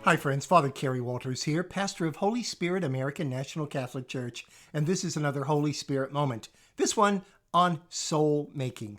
Hi friends, Father Kerry Walters here, pastor of Holy Spirit American National Catholic Church, and this is another Holy Spirit moment, this one on SoulMaking.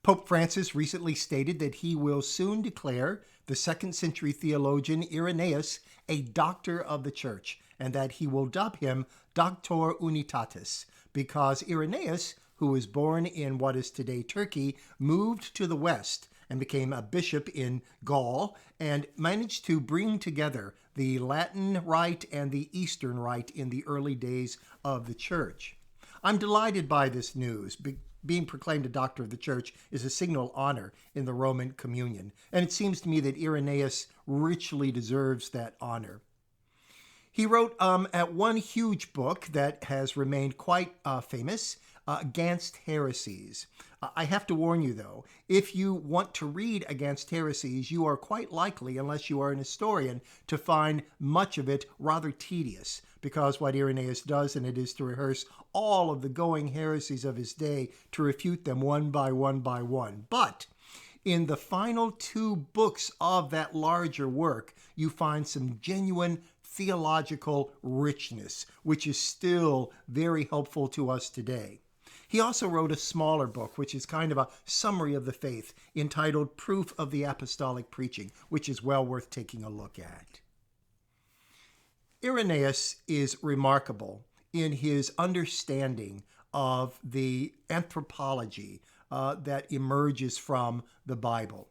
Pope Francis recently stated that he will soon declare the 2nd century theologian Irenaeus a doctor of the Church, and that he will dub him Doctor Unitatis, because Irenaeus, who was born in what is today Turkey, moved to the West and became a bishop in Gaul and managed to bring together the Latin Rite and the Eastern Rite in the early days of the Church. I'm delighted by this news. Being proclaimed a doctor of the Church is a signal honor in the Roman Communion, and it seems to me that Irenaeus richly deserves that honor. He wrote at one huge book that has remained quite famous, Against Heresies. I have to warn you, though, if you want to read Against Heresies, you are quite likely, unless you are an historian, to find much of it rather tedious, because what Irenaeus does in it is to rehearse all of the going heresies of his day, to refute them one by one by one. But in the final 2 books of that larger work, you find some genuine theological richness, which is still very helpful to us today. He also wrote a smaller book, which is kind of a summary of the faith, entitled Proof of the Apostolic Preaching, which is well worth taking a look at. Irenaeus is remarkable in his understanding of the anthropology that emerges from the Bible.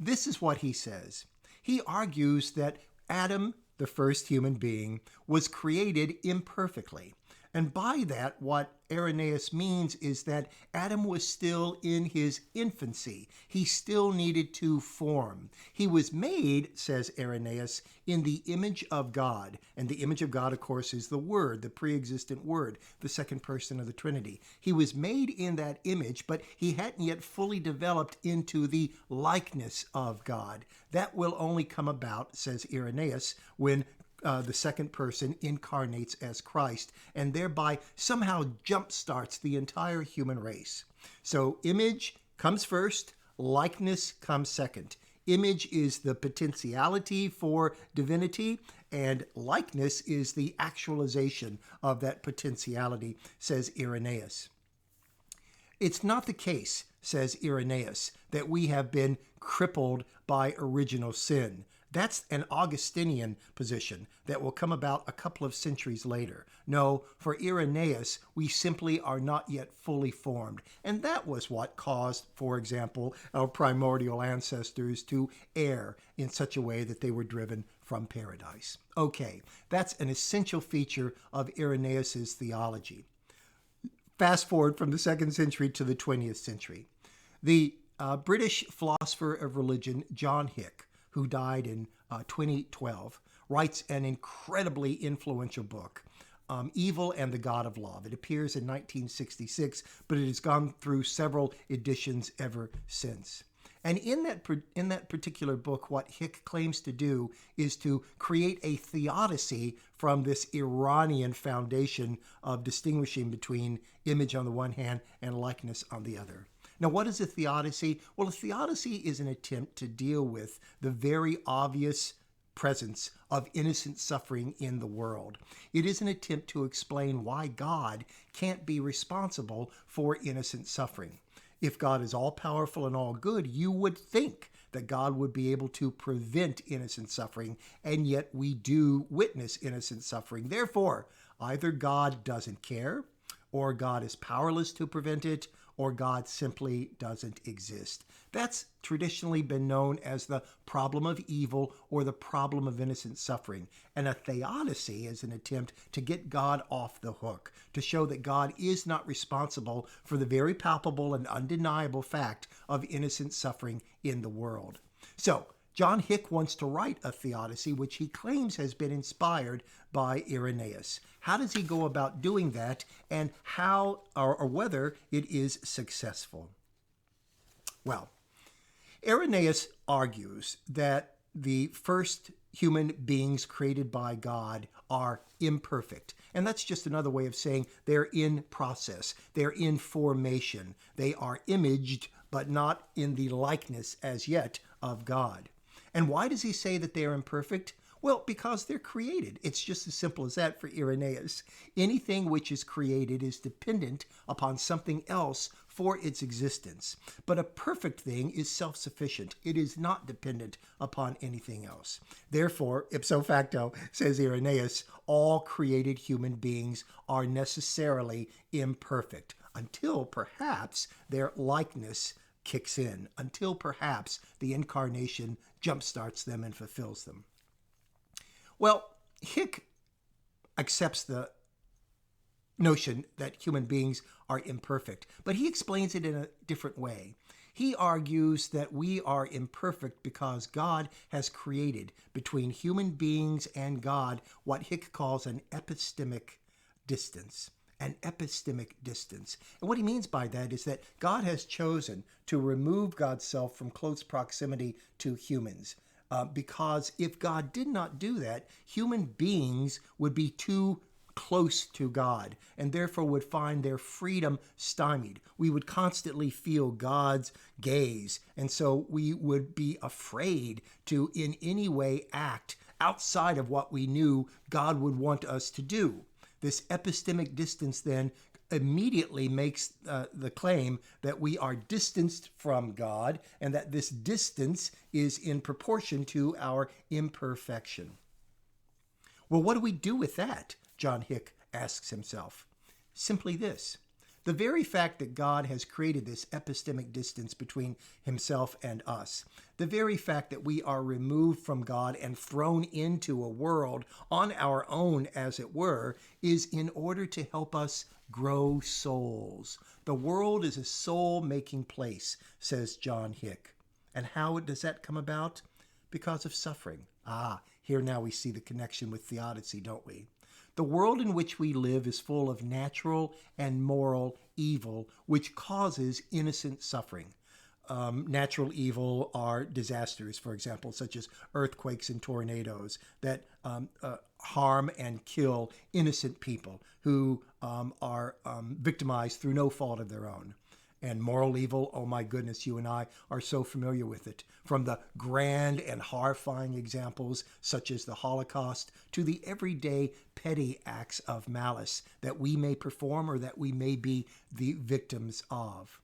This is what he says. He argues that Adam, the first human being, was created imperfectly. And by that, what Irenaeus means is that Adam was still in his infancy. He still needed to form. He was made, says Irenaeus, in the image of God. And the image of God, of course, is the Word, the pre-existent Word, the second person of the Trinity. He was made in that image, but he hadn't yet fully developed into the likeness of God. That will only come about, says Irenaeus, when the second person incarnates as Christ, and thereby somehow jumpstarts the entire human race. So image comes first, likeness comes second. Image is the potentiality for divinity, and likeness is the actualization of that potentiality, says Irenaeus. It's not the case, says Irenaeus, that we have been crippled by original sin. That's an Augustinian position that will come about a couple of centuries later. No, for Irenaeus, we simply are not yet fully formed. And that was what caused, for example, our primordial ancestors to err in such a way that they were driven from paradise. Okay, that's an essential feature of Irenaeus' theology. Fast forward from the 2nd century to the 20th century. The British philosopher of religion, John Hick, who died in 2012, writes an incredibly influential book, Evil and the God of Love. It appears in 1966, but it has gone through several editions ever since. And in that particular book, what Hick claims to do is to create a theodicy from this Iranian foundation of distinguishing between image on the one hand and likeness on the other. Now, what is a theodicy? Well, a theodicy is an attempt to deal with the very obvious presence of innocent suffering in the world. It is an attempt to explain why God can't be responsible for innocent suffering. If God is all-powerful and all good, you would think that God would be able to prevent innocent suffering, and yet we do witness innocent suffering. Therefore, either God doesn't care, or God is powerless to prevent it, or God simply doesn't exist. That's traditionally been known as the problem of evil or the problem of innocent suffering. And a theodicy is an attempt to get God off the hook, to show that God is not responsible for the very palpable and undeniable fact of innocent suffering in the world. So, John Hick wants to write a theodicy which he claims has been inspired by Irenaeus. How does he go about doing that, and how or whether it is successful? Well, Irenaeus argues that the first human beings created by God are imperfect. And that's just another way of saying they're in process. They're in formation. They are imaged, but not in the likeness as yet of God. And why does he say that they are imperfect? Well, because they're created. It's just as simple as that for Irenaeus. Anything which is created is dependent upon something else for its existence. But a perfect thing is self-sufficient. It is not dependent upon anything else. Therefore, ipso facto, says Irenaeus, all created human beings are necessarily imperfect until perhaps their likeness kicks in, until perhaps the incarnation jumpstarts them and fulfills them. Well, Hick accepts the notion that human beings are imperfect, but he explains it in a different way. He argues that we are imperfect because God has created between human beings and God what Hick calls an epistemic distance. An epistemic distance. And what he means by that is that God has chosen to remove God's self from close proximity to humans. Because if God did not do that, human beings would be too close to God and therefore would find their freedom stymied. We would constantly feel God's gaze, and so we would be afraid to in any way act outside of what we knew God would want us to do. This epistemic distance then immediately makes the claim that we are distanced from God and that this distance is in proportion to our imperfection. Well, what do we do with that? John Hick asks himself. Simply this. The very fact that God has created this epistemic distance between himself and us, the very fact that we are removed from God and thrown into a world on our own, as it were, is in order to help us grow souls. The world is a soul-making place, says John Hick. And how does that come about? Because of suffering. Here now we see the connection with Theodicy, don't we? The world in which we live is full of natural and moral evil, which causes innocent suffering. Natural evil are disasters, for example, such as earthquakes and tornadoes that harm and kill innocent people who are victimized through no fault of their own. And moral evil, oh my goodness, you and I are so familiar with it. From the grand and horrifying examples such as the Holocaust to the everyday petty acts of malice that we may perform or that we may be the victims of.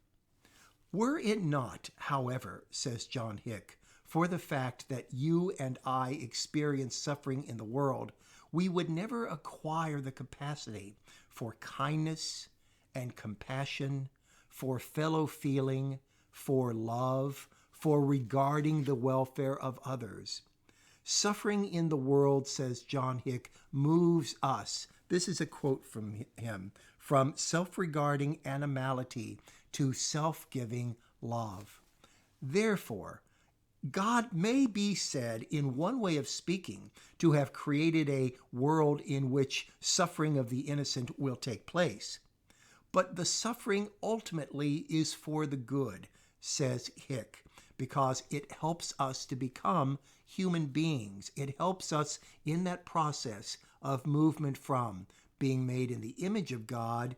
Were it not, however, says John Hick, for the fact that you and I experience suffering in the world, we would never acquire the capacity for kindness and compassion, for fellow feeling, for love, for regarding the welfare of others. Suffering in the world, says John Hick, moves us, this is a quote from him, from self-regarding animality to self-giving love. Therefore, God may be said, in one way of speaking, to have created a world in which suffering of the innocent will take place. But the suffering ultimately is for the good, says Hick, because it helps us to become human beings. It helps us in that process of movement from being made in the image of God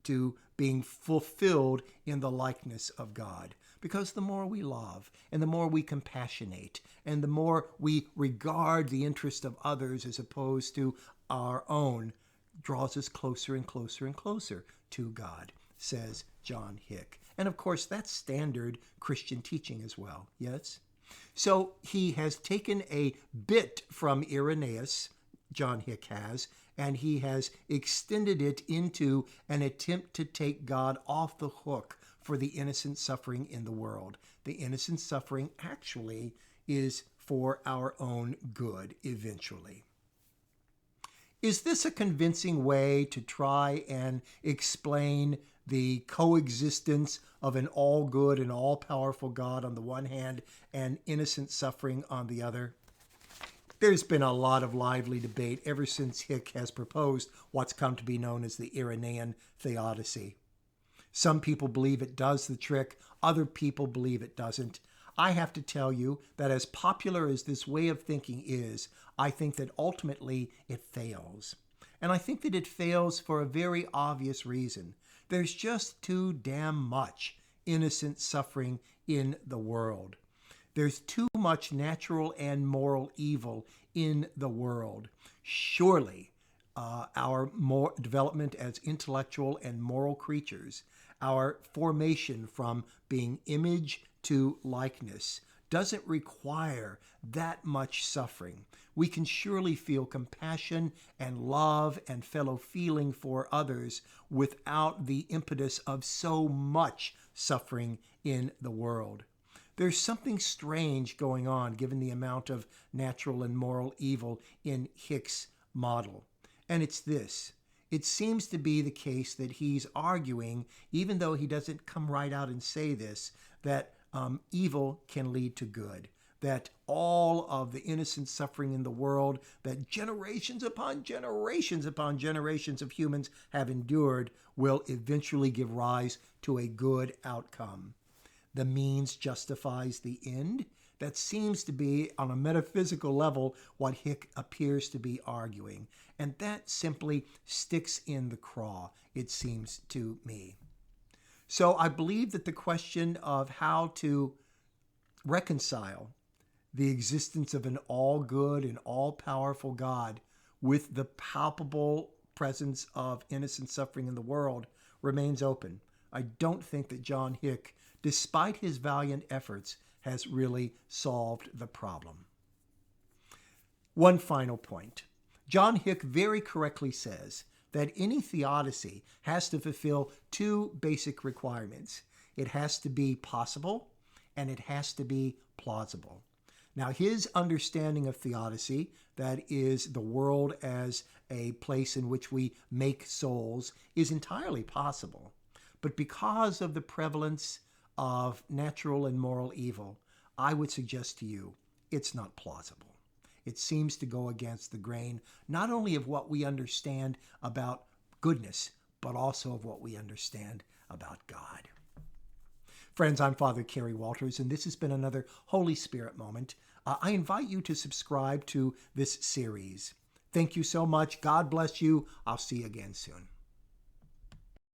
to being fulfilled in the likeness of God. Because the more we love and the more we compassionate and the more we regard the interest of others as opposed to our own, draws us closer and closer and closer to God, says John Hick. And of course, that's standard Christian teaching as well, yes? So he has taken a bit from Irenaeus, John Hick has, and he has extended it into an attempt to take God off the hook for the innocent suffering in the world. The innocent suffering actually is for our own good eventually. Is this a convincing way to try and explain the coexistence of an all-good and all-powerful God on the one hand and innocent suffering on the other? There's been a lot of lively debate ever since Hick has proposed what's come to be known as the Irenaean Theodicy. Some people believe it does the trick, other people believe it doesn't. I have to tell you that as popular as this way of thinking is, I think that ultimately it fails. And I think that it fails for a very obvious reason. There's just too damn much innocent suffering in the world. There's too much natural and moral evil in the world. Surely, our more development as intellectual and moral creatures, our formation from being image to likeness, doesn't require that much suffering. We can surely feel compassion and love and fellow feeling for others without the impetus of so much suffering in the world. There's something strange going on given the amount of natural and moral evil in Hick's model. And it's this. It seems to be the case that he's arguing, even though he doesn't come right out and say this, that evil can lead to good, that all of the innocent suffering in the world that generations upon generations upon generations of humans have endured will eventually give rise to a good outcome. The means justifies the end. That seems to be, on a metaphysical level, what Hick appears to be arguing. And that simply sticks in the craw, it seems to me. So I believe that the question of how to reconcile the existence of an all-good and all-powerful God with the palpable presence of innocent suffering in the world remains open. I don't think that John Hick, despite his valiant efforts, has really solved the problem. One final point. John Hick very correctly says that any theodicy has to fulfill two basic requirements. It has to be possible and it has to be plausible. Now, his understanding of theodicy, that is the world as a place in which we make souls, is entirely possible. But because of the prevalence of natural and moral evil, I would suggest to you it's not plausible. It seems to go against the grain, not only of what we understand about goodness, but also of what we understand about God. Friends, I'm Father Kerry Walters, and this has been another Holy Spirit moment. I invite you to subscribe to this series. Thank you so much. God bless you. I'll see you again soon.